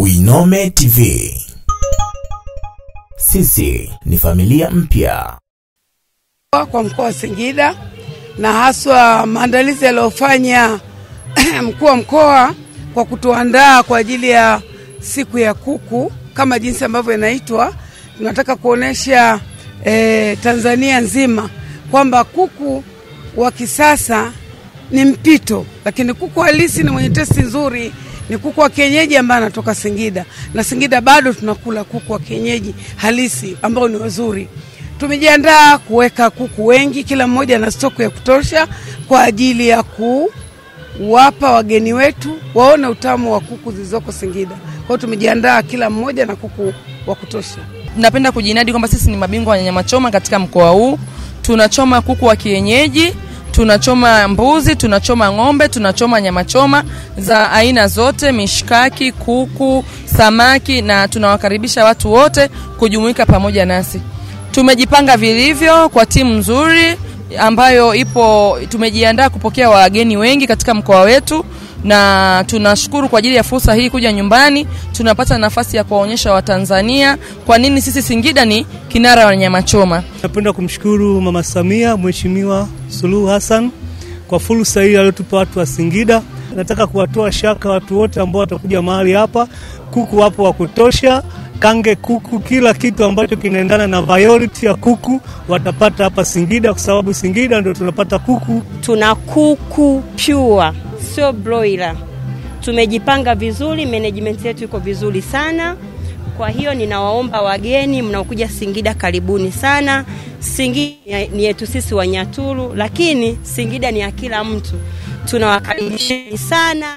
Winome TV. Sisi ni familia mpya. Kwa mkoa wa Singida na haswa maandalizi aliyofanya mkuu wa mkoa kwa kutuandaa kwa ajili ya siku ya kuku kama jinsi ambavyo inaitwa, tunataka kuonesha Tanzania nzima kwamba kuku wa kisasa ni mpito, lakini kuku halisi ni mwenye testi nzuri ni kuku wa kienyeji ambaye anatoka Singida, na Singida bado tunakula kuku wa kienyeji halisi ambao ni wazuri. Tumejiandaa kuweka kuku wengi, kila mmoja na stoku ya kutosha kwa ajili ya kuwapa wageni wetu waone utamu wa kuku zilizoko Singida. Kwa hiyo tumejiandaa kila mmoja na kuku wa kutosha. Napenda kujinadi kwamba sisi ni mabingwa wa nyama choma katika mkoa huu. Tunachoma kuku wa kienyeji, tunachoma mbuzi, tunachoma ng'ombe, tunachoma nyama choma za aina zote, mishkaki, kuku, samaki, na tunawakaribisha watu wote kujumuika pamoja nasi. Tumejipanga vilivyo kwa timu nzuri ambayo tumejiandaa kupokea wageni wengi katika mkoa wetu, na tunashukuru kwa ajili ya fursa hii kuja nyumbani. Tunapata nafasi ya kuwaonyesha Watanzania kwa nini sisi Singida ni kinara wa nyama choma. Napenda kumshukuru Mama Samia, Mheshimiwa Suluhu Hassan kwa fursa hii aliyotupa watu wa Singida. Nataka kuwatoa shaka watu wote ambao watakuja mahali hapa. Kuku wapo wa kutosha, kange kuku, kila kitu ambacho kinaendana na priority ya kuku watapata hapa Singida, kwa sababu Singida ndio tunapata kuku. Tuna kuku pure, sio broiler. Tumejipanga vizuri, management yetu iko vizuri sana. Kwa hiyo ninawaomba wageni mnaokuja Singida, karibuni sana. Singida ni yetu sisi Wanyaturu, lakini Singida ni ya kila mtu. Tunawakaribisha sana.